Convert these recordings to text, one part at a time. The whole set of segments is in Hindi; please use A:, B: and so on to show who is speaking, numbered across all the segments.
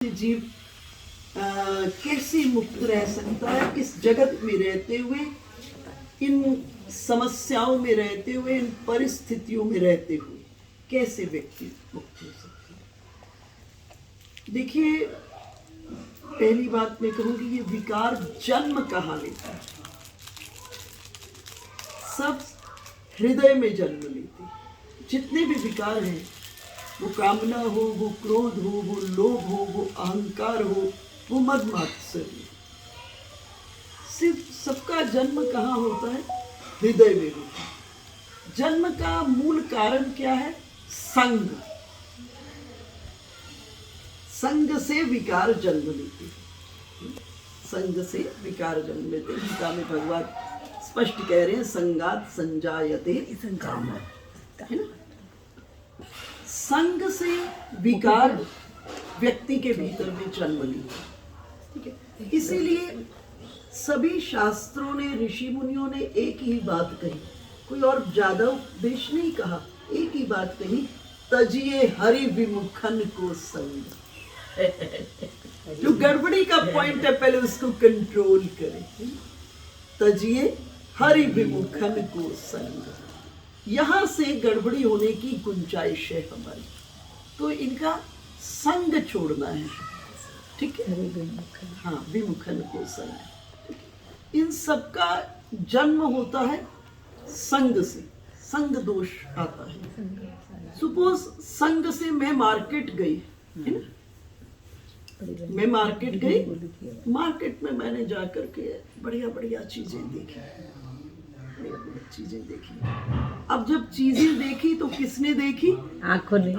A: जीव कैसे मुक्त रह सकता है इस जगत में रहते हुए, इन समस्याओं में रहते हुए, इन परिस्थितियों में रहते हुए कैसे व्यक्ति मुक्त हो सकता है। देखिए, पहली बात मैं कहूँगी, ये विकार जन्म कहाँ लेता है। सब हृदय में जन्म लेते हैं। जितने भी विकार हैं, वो कामना हो, वो क्रोध हो, वो लोभ हो, वो अहंकार हो, वो मद मात्सर्य, सिर्फ सबका जन्म कहाँ होता है? हृदय में होता है। जन्म का मूल कारण क्या है? संग। संग से विकार जन्म लेते हैं। संग से विकार जन्म लेते हैं। गीता में भगवान स्पष्ट कह रहे हैं, संगात संजायते काम, है ना। संग से विकार व्यक्ति के भीतर में जन्म लिया, ठीक है। इसीलिए सभी शास्त्रों ने, ऋषि मुनियों ने एक ही बात कही, कोई और ज्यादा उपदेश नहीं कहा, एक ही बात कही, तजिए हरि विमुखन को संग। जो गड़बड़ी का पॉइंट है, पहले उसको कंट्रोल करें। तजिए हरि विमुखन को संग। यहां से गड़बड़ी होने की गुंजाइश है हमारी, तो इनका संग छोड़ना है, ठीक है। हाँ, विमुखन को संग। इन सब का जन्म होता है संग से। संग दोष आता है। सपोज संग से मैं मार्केट गई, है ना। मैं मार्केट गई, मार्केट में मैंने जाकर के बढ़िया बढ़िया चीजें देखी, चीजें देखी। अब जब चीजें देखी तो किसने देखी? आंखों ने।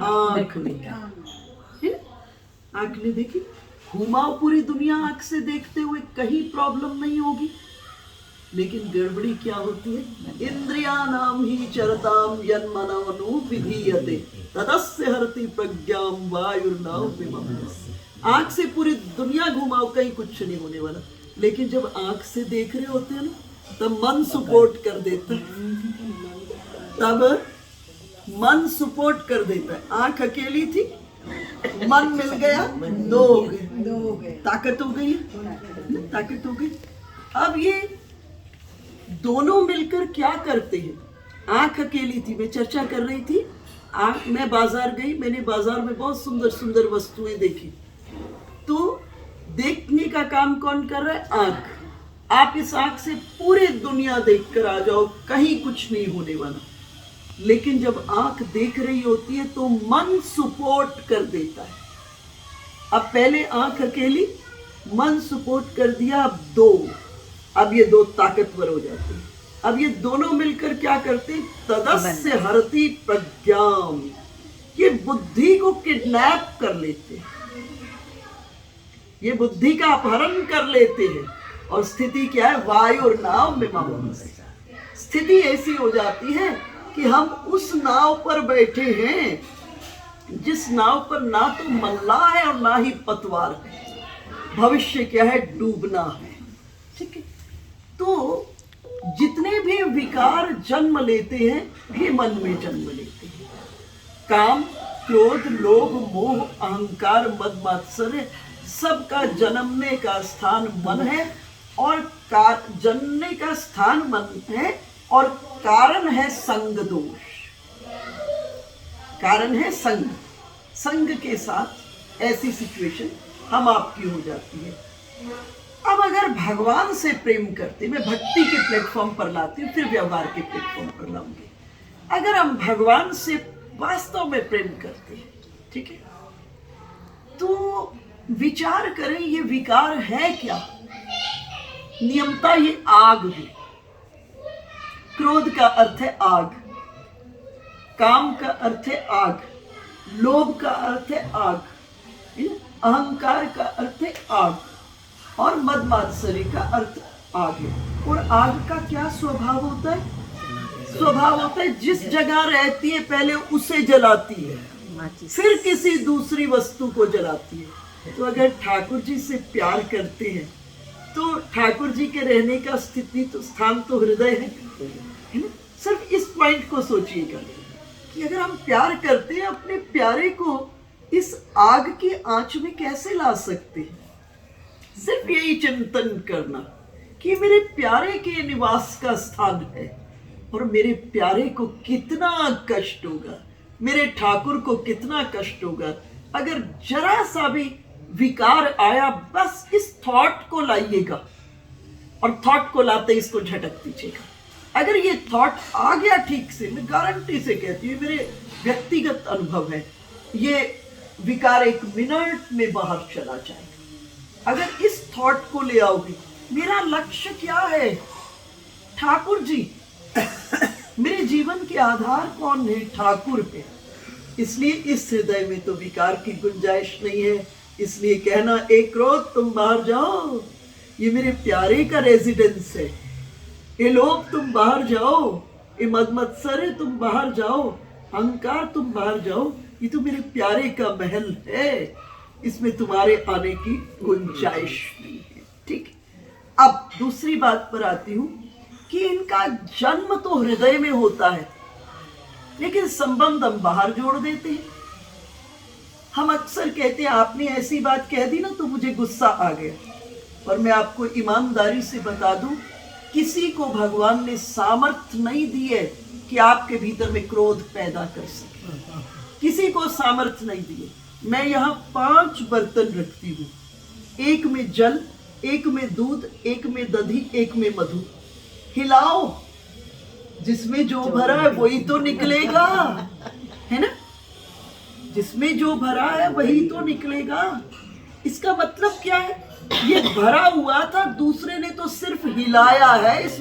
A: आंख ने देखी। घुमाओ पूरी दुनिया आंख से देखते हुए, कहीं प्रॉब्लम नहीं होगी। लेकिन गड़बड़ी क्या होती है? इंद्रियाणाम ही चरताम यन्मनो विधीयते तदस्य हरति प्रज्ञाम वायुर्नाव विमम। आंख से पूरी दुनिया घुमाओ, कहीं कुछ नहीं होने वाला। लेकिन जब आंख से देख रहे होते हैं ना, तब मन सपोर्ट कर देता है। तब मन सपोर्ट कर देता है। आंख अकेली थी, मन मिल गया, दो हो गए, ताकत हो गई, ताकत हो गई। अब ये दोनों मिलकर क्या करते हैं? आंख अकेली थी, मैं चर्चा कर रही थी, मैं बाजार गई, मैंने बाजार में बहुत सुंदर सुंदर वस्तुएं देखी। तो देखने का काम कौन कर रहा है? आंख। आप इस आंख से पूरी दुनिया देखकर आ जाओ, कहीं कुछ नहीं होने वाला। लेकिन जब आंख देख रही होती है तो मन सपोर्ट कर देता है। अब पहले आंख अकेली, मन सपोर्ट कर दिया, अब दो। अब ये दो ताकतवर हो जाते हैं। अब ये दोनों मिलकर क्या करते हैं? तदस्य हरति प्रज्ञाम। ये बुद्धि को किडनैप कर लेते हैं, ये बुद्धि का अपहरण कर लेते हैं। और स्थिति क्या है? वायुर्नाव विमम। स्थिति ऐसी हो जाती है कि हम उस नाव पर बैठे हैं जिस नाव पर ना तो मल्लाह है और ना ही पतवार है। भविष्य क्या है? डूबना है, ठीक है। तो जितने भी विकार जन्म लेते हैं, ये मन में जन्म लेते हैं। काम, क्रोध, लोभ, मोह, अहंकार, मद मात्सर्य, सबका जन्मने का स्थान मन है। और जन्मने का स्थान मन है, और कारण है संग दोष। कारण है संग। संग के साथ ऐसी सिचुएशन हम आपकी हो जाती है। अब अगर भगवान से प्रेम करते, मैं भक्ति के प्लेटफॉर्म पर लाती हूँ, फिर व्यवहार के प्लेटफॉर्म पर लाऊंगी। अगर हम भगवान से वास्तव में प्रेम करते हैं, ठीक है, तो विचार करें ये विकार है क्या? नियमता ये आग है। क्रोध का अर्थ है आग, काम का अर्थ है आग, लोभ का अर्थ है आग, अहंकार का अर्थ है आग, और मद मात्सर्य का अर्थ आग है। और आग का क्या स्वभाव होता है? स्वभाव होता है जिस जगह रहती है पहले उसे जलाती है, फिर किसी दूसरी वस्तु को जलाती है। तो अगर ठाकुर जी से प्यार करते हैं तो ठाकुर जी के रहने का स्थिति तो स्थान तो हृदय है ना। सिर्फ इस पॉइंट को सोचिएगा कि अगर हम प्यार करते हैं, अपने प्यारे को इस आग की आंच में कैसे ला सकते हैं? सिर्फ यही चिंतन करना कि मेरे प्यारे के निवास का स्थान है और मेरे प्यारे को कितना कष्ट होगा, मेरे ठाकुर को कितना कष्ट होगा अगर जरा सा भी विकार आया। बस इस थॉट को लाइएगा और थॉट को लाते इसको झटक दीजिएगा। अगर ये थॉट आ गया ठीक से, मैं गारंटी से कहती हूँ, मेरे व्यक्तिगत अनुभव है, ये विकार 1 मिनट में बाहर चला जाएगा। अगर इस थॉट को ले आओगे, मेरा लक्ष्य क्या है? ठाकुर जी। मेरे जीवन के आधार कौन है? ठाकुर है। इसलिए इस हृदय में तो विकार की गुंजाइश नहीं है। इसलिए कहना, एक क्रोध तुम बाहर जाओ, ये मेरे प्यारे का रेजिडेंस है। ये लोभ तुम बाहर जाओ, ये मदमत्सर तुम बाहर जाओ, अहंकार तुम बाहर जाओ, ये तो मेरे प्यारे का महल है, इसमें तुम्हारे आने की गुंजाइश नहीं है। ठीक। अब दूसरी बात पर आती हूं कि इनका जन्म तो हृदय में होता है, लेकिन संबंध हम बाहर जोड़ देते हैं। हम अक्सर कहते हैं, आपने ऐसी बात कह दी ना तो मुझे गुस्सा आ गया। और मैं आपको ईमानदारी से बता दूं, किसी को भगवान ने सामर्थ्य नहीं दी है कि आपके भीतर में क्रोध पैदा कर सके। किसी को सामर्थ्य नहीं दी है। मैं यहाँ 5 बर्तन रखती हूँ, एक में जल, एक में दूध, एक में दधी, एक में मधु। हिलाओ, जिसमें जो भरा है वही तो निकलेगा, है ना? जिसमें जो भरा है वही तो निकलेगा। इसका मतलब क्या है? ये भरा हुआ था, दूसरे ने तो सिर्फ हिलाया है।